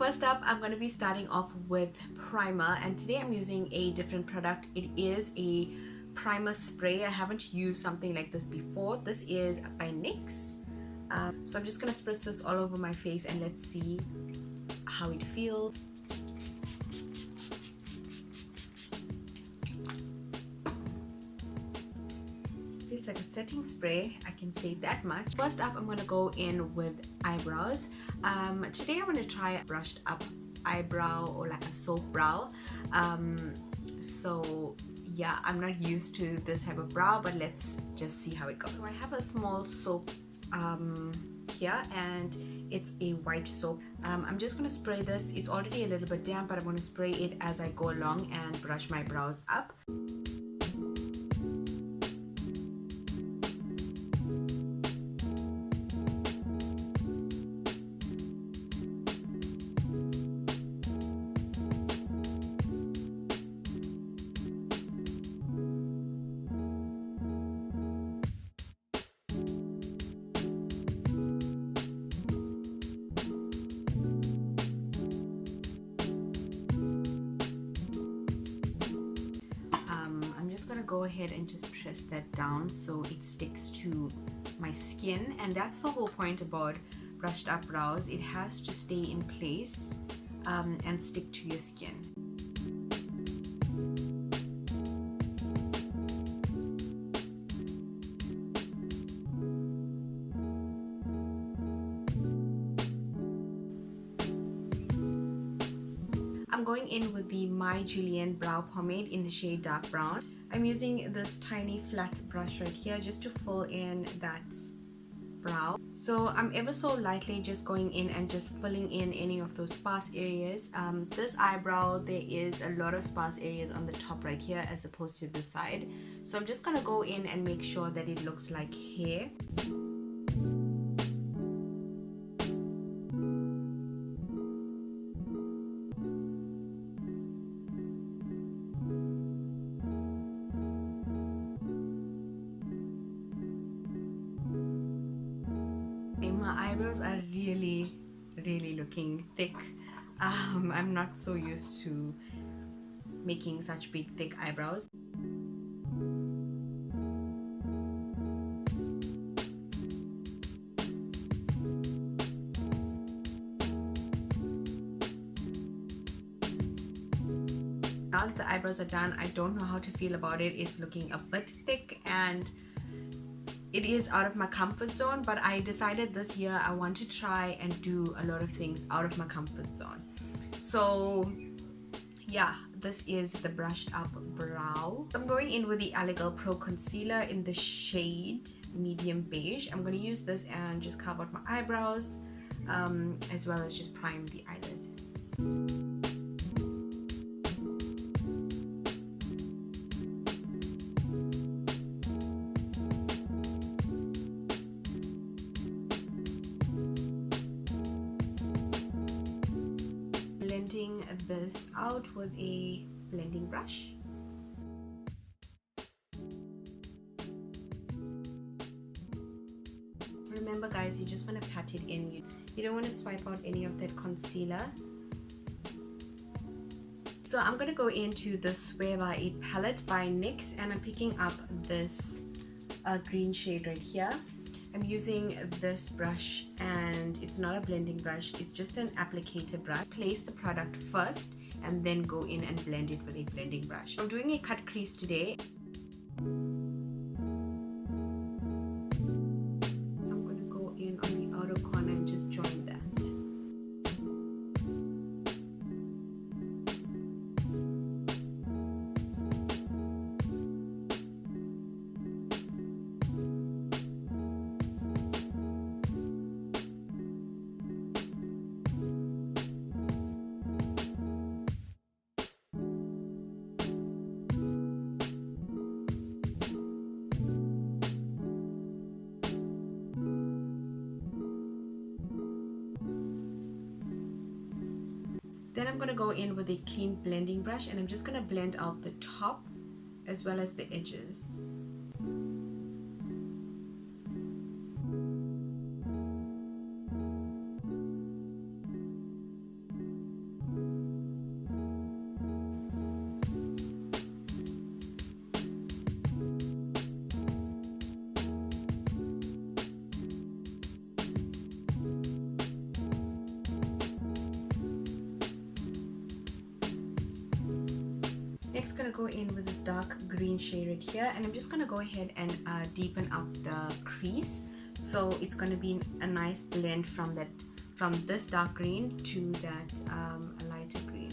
first up, I'm going to be starting off with primer, and today I'm using a different product. It is a primer spray. I haven't used something like this before. This is by NYX. So I'm just going to spritz this all over my face and let's see how it feels. It's like a setting spray, I can say that much. First up, I'm going to go in with eyebrows. Today I'm going to try a brushed up eyebrow, or like a soap brow. So yeah, I'm not used to this type of brow, but let's just see how it goes. So I have a small soap here, and it's a white soap. I'm just going to spray this. It's already a little bit damp, but I'm going to spray it as I go along and brush my brows up. Gonna go ahead and just press that down so it sticks to my skin, and that's the whole point about brushed up brows. It has to stay in place and stick to your skin. I'm going in with the My Julienne brow pomade in the shade dark brown. I'm using this tiny flat brush right here just to fill in that brow. So I'm ever so lightly just going in and just filling in any of those sparse areas. This eyebrow, there is a lot of sparse areas on the top right here as opposed to this side. So I'm just gonna go in and make sure that it looks like hair. My eyebrows are really looking thick. I'm not so used to making such big thick eyebrows. Now that the eyebrows are done, I don't know how to feel about it. It's looking a bit thick and it is out of my comfort zone, but I decided this year I want to try and do a lot of things out of my comfort zone. So yeah, this is the brushed up brow. I'm going in with the Girl Pro concealer in the shade medium beige. I'm going to use this and just carve out my eyebrows as well as just prime the eyelid. Blending this out with a blending brush. Remember guys, you just want to pat it in. You don't want to swipe out any of that concealer. So I'm going to go into the Swear by 8 palette by NYX, and I'm picking up this green shade right here. I'm using this brush, and it's not a blending brush, it's just an applicator brush. Place the product first and then go in and blend it with a blending brush. I'm doing a cut crease today. I'm going to go in on the outer corner and just join that. Then I'm going to go in with a clean blending brush, and I'm just going to blend out the top as well as the edges. Next, gonna go in with this dark green shade right here, and I'm just gonna go ahead and deepen up the crease. So it's gonna be a nice blend from this dark green to that lighter green.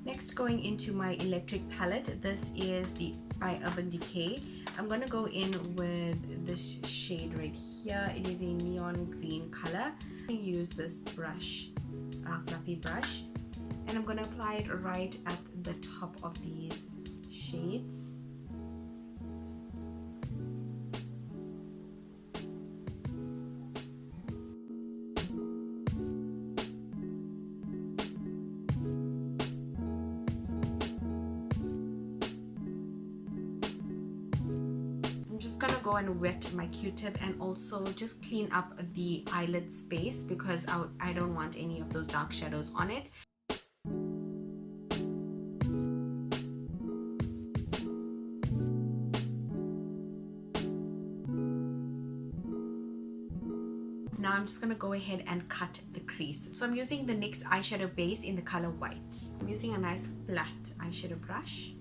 Next, going into my electric palette, this is by Urban Decay. I'm gonna go in with this shade right here. It is a neon green color. I'm gonna use this brush, fluffy brush, and I'm gonna apply it right at the top of these shades. Gonna go and wet my Q-tip and also just clean up the eyelid space because I don't want any of those dark shadows on it. Now I'm just gonna go ahead and cut the crease. So I'm using the NYX eyeshadow base in the color white. I'm using a nice flat eyeshadow brush.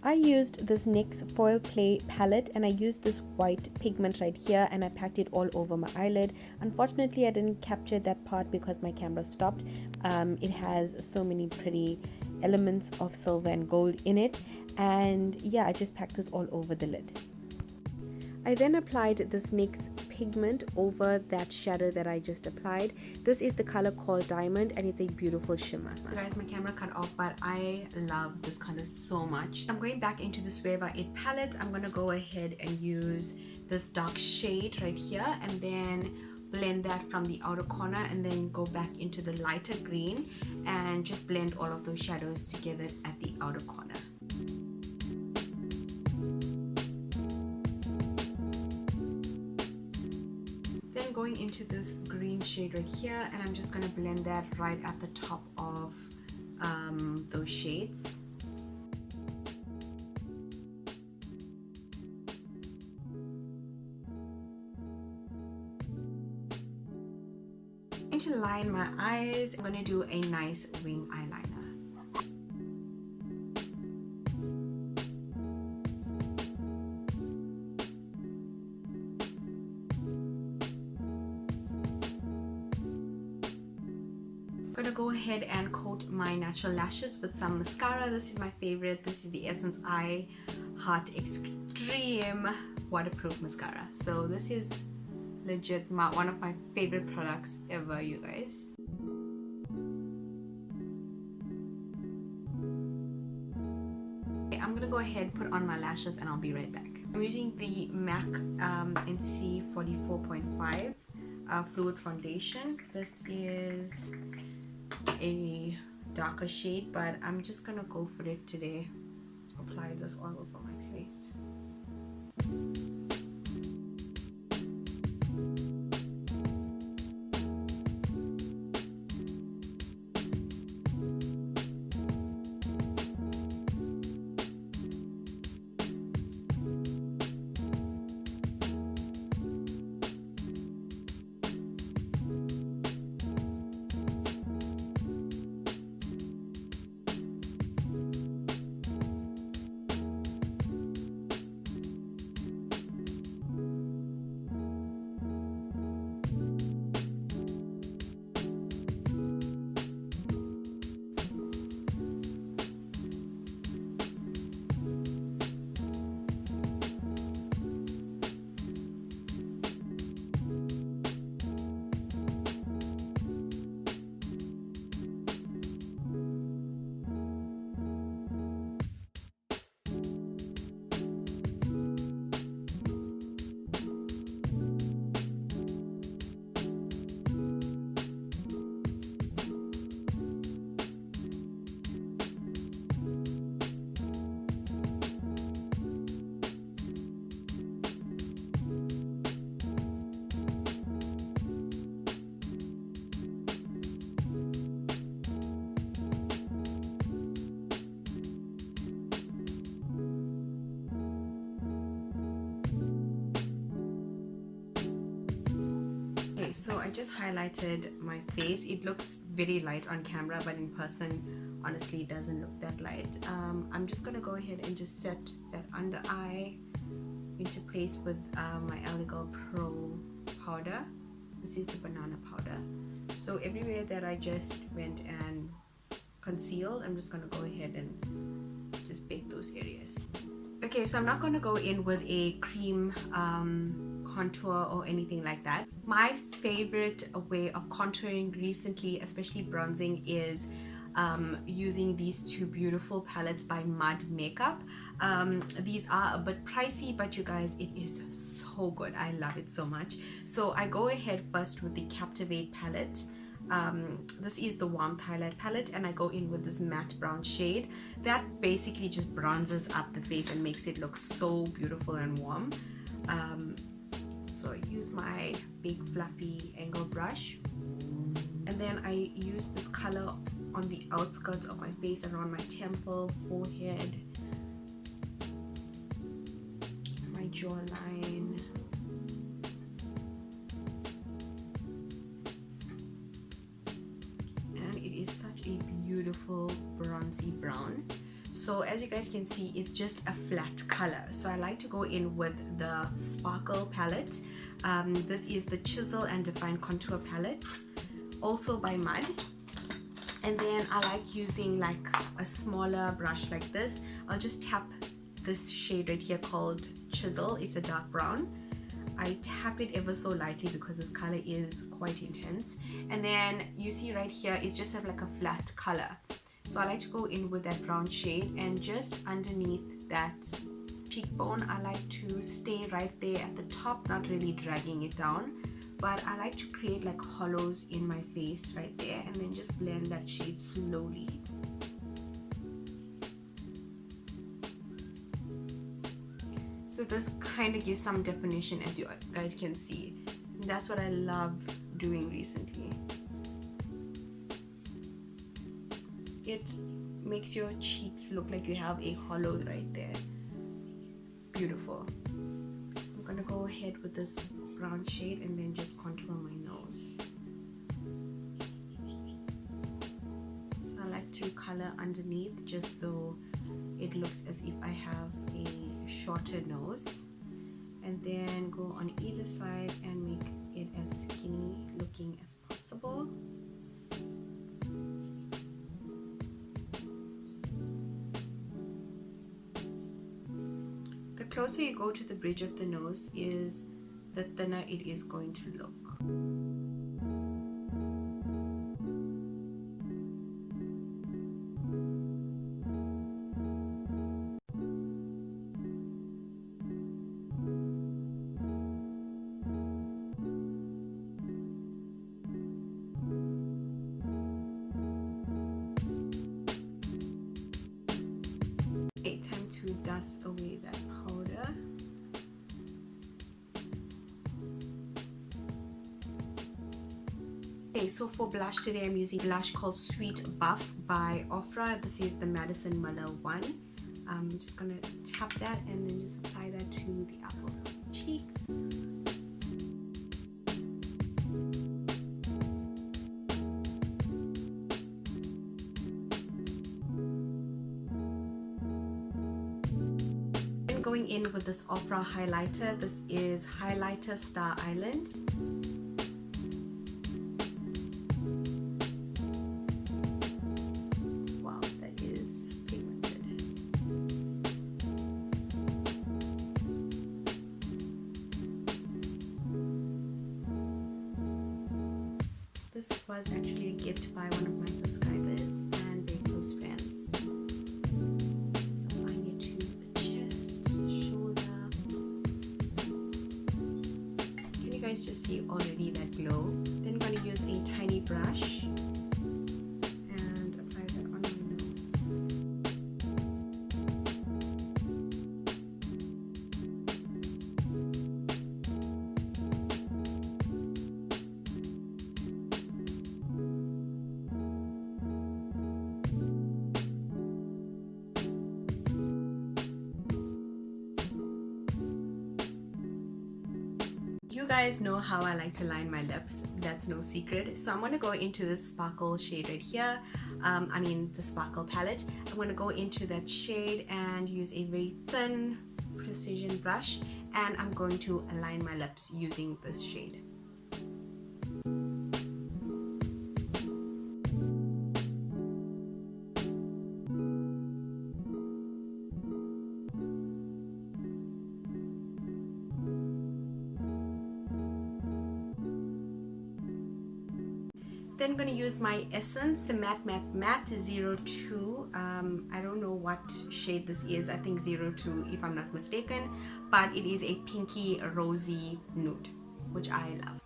I used this NYX Foil Play palette and I used this white pigment right here and I packed it all over my eyelid. Unfortunately, I didn't capture that part because my camera stopped. It has so many pretty elements of silver and gold in it, and yeah, I just packed this all over the lid. I then applied this NYX pigment over that shadow that I just applied. This is the color called Diamond and it's a beautiful shimmer. Guys, my camera cut off, but I love this color so much. I'm going back into the Swear by It palette. I'm going to go ahead and use this dark shade right here and then blend that from the outer corner and then go back into the lighter green and just blend all of those shadows together at the outer corner. Going into this green shade right here, and I'm just going to blend that right at the top of those shades. To line my eyes, I'm going to do a nice wing eyeliner. I'm gonna go ahead and coat my natural lashes with some mascara. This is my favorite. This is the Essence Eye Heart Extreme waterproof mascara. So this is legit one of my favorite products ever, you guys. Okay, I'm gonna go ahead, put on my lashes, and I'll be right back. I'm using the MAC NC 44.5 fluid foundation. This is a darker shade, but I'm just gonna go for it today. Apply this all over my face. So I just highlighted my face. It looks very light on camera, but in person honestly it doesn't look that light. I'm just gonna go ahead and just set that under eye into place with my Elegant Pro powder. This is the banana powder. So everywhere that I just went and concealed, I'm just gonna go ahead and just bake those areas. Okay, so I'm not going to go in with a cream contour or anything like that. My favorite way of contouring recently, especially bronzing, is using these two beautiful palettes by Mud Makeup. These are a bit pricey, but you guys, it is so good. I love it so much. So I go ahead first with the Captivate palette. This is the warm highlight palette, and I go in with this matte brown shade that basically just bronzes up the face and makes it look so beautiful and warm. So I use my big fluffy angle brush, and then I use this color on the outskirts of my face, around my temple, forehead, my jawline. Is such a beautiful bronzy brown. So as you guys can see, it's just a flat color. So I like to go in with the Sparkle palette. This is the Chisel and Define Contour palette, also by Mud. And then I like using like a smaller brush like this. I'll just tap this shade right here called Chisel. It's a dark brown. I tap it ever so lightly because this color is quite intense. And then you see right here, it's just have like a flat color. So I like to go in with that brown shade, and just underneath that cheekbone, I like to stay right there at the top, not really dragging it down. But I like to create like hollows in my face right there, and then just blend that shade slowly. So this kind of gives some definition, as you guys can see. That's what I love doing recently. It makes your cheeks look like you have a hollow right there. Beautiful. I'm gonna go ahead with this brown shade and then just contour my nose. So I like to color underneath just so it looks as if I have a shorter nose, and then go on either side and make it as skinny looking as possible. The closer you go to the bridge of the nose is the thinner it is going to look. Okay, time to dust away that powder. Okay, so for blush today, I'm using blush called Sweet Buff by Ofra. This is the Madison Miller one. I'm just gonna tap that and then just apply that to the apples of the cheeks. Going in with this Ofra highlighter. This is Highlighter Star Island. Wow, that is pigmented. This was actually a gift by one of my subscribers and very close friends. Just see already that glow. Then I'm going to use a tiny brush and apply that on my nose. You guys know how I like to line my lips. That's no secret. So I'm going to go into this sparkle shade right here. The sparkle palette. I'm going to go into that shade and use a very thin precision brush, and I'm going to align my lips using this shade. Then I'm going to use my Essence, the Matte 02. I don't know what shade this is. I think 02 if I'm not mistaken, but it is a pinky rosy nude, which I love.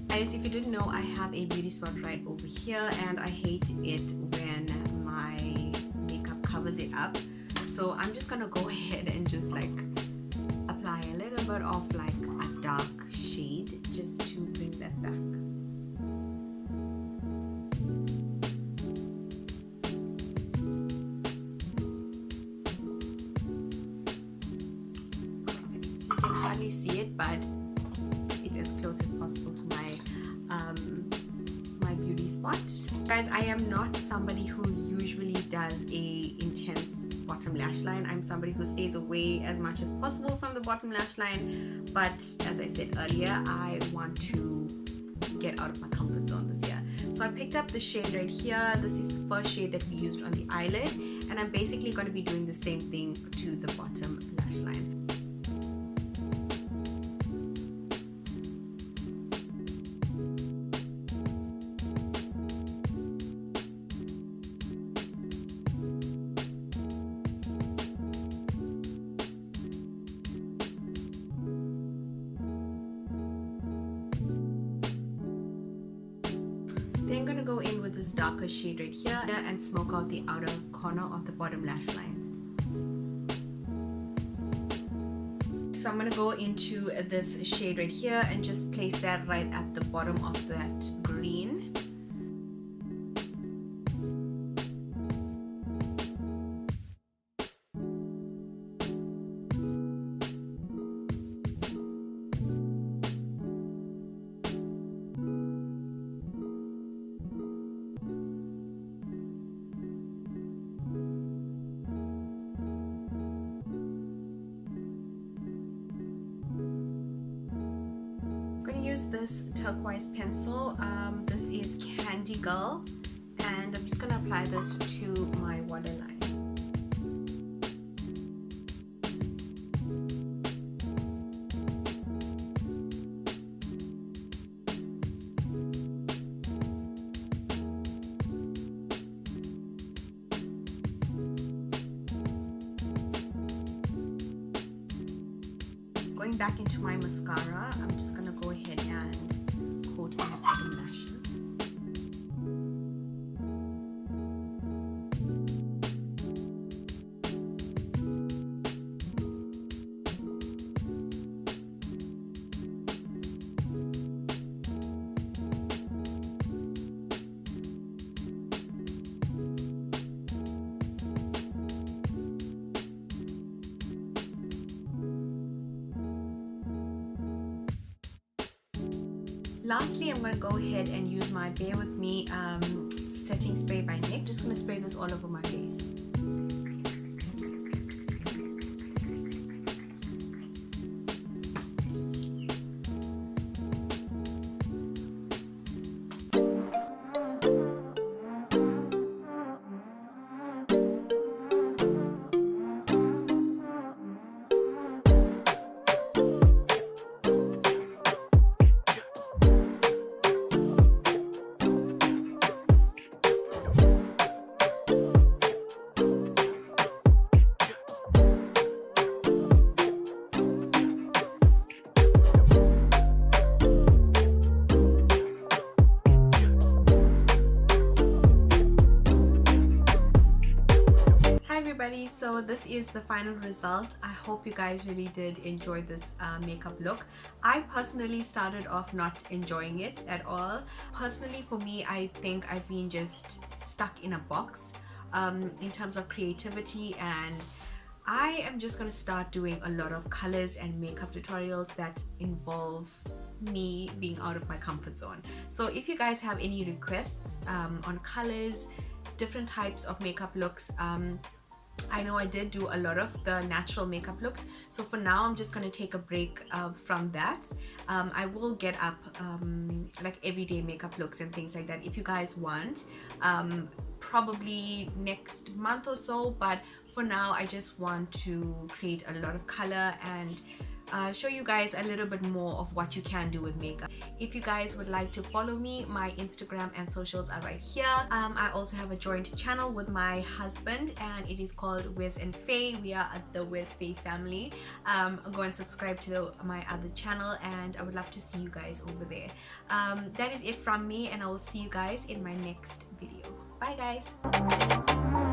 Guys, if you didn't know, I have a beauty spot right over here, and I hate it when my makeup covers it up. So I'm just gonna go ahead and just like apply a little bit of like a dark shade just to bring that back. So you can hardly see it, but it's as close as possible to my beauty spot. Guys, I am not somebody who usually does a intense bottom lash line. I'm somebody who stays away as much as possible from the bottom lash line, but as I said earlier, I want to get out of my comfort zone this year. So I picked up the shade right here. This is the first shade that we used on the eyelid, and I'm basically going to be doing the same thing to the bottom lash line. Then I'm going to go in with this darker shade right here and smoke out the outer corner of the bottom lash line. So I'm going to go into this shade right here and just place that right at the bottom of that green. Use this turquoise pencil. This is Candy Girl, and I'm just going to apply this to my waterline. Going back into my mascara, I'm just going to go ahead and coat my bottom lashes. Lastly, I'm going to go ahead and use my Bear With Me setting spray by NYX. Just going to spray this all over my face. beauties, so this is the final result. I hope you guys really did enjoy this makeup look. I personally started off not enjoying it at all. Personally, for me, I think I've been just stuck in a box in terms of creativity, and I am just going to start doing a lot of colors and makeup tutorials that involve me being out of my comfort zone. So if you guys have any requests on colors, different types of makeup looks, I know I did do a lot of the natural makeup looks, so for now I'm just going to take a break from that. I will get up like everyday makeup looks and things like that if you guys want, probably next month or so, but for now I just want to create a lot of color and show you guys a little bit more of what you can do with makeup. If you guys would like to follow me, my Instagram and socials are right here. I also have a joint channel with my husband and it is called Wiz and Faye. We are the Wiz Faye family. Go and subscribe to my other channel and I would love to see you guys over there. That is it from me and I will see you guys in my next video. Bye guys.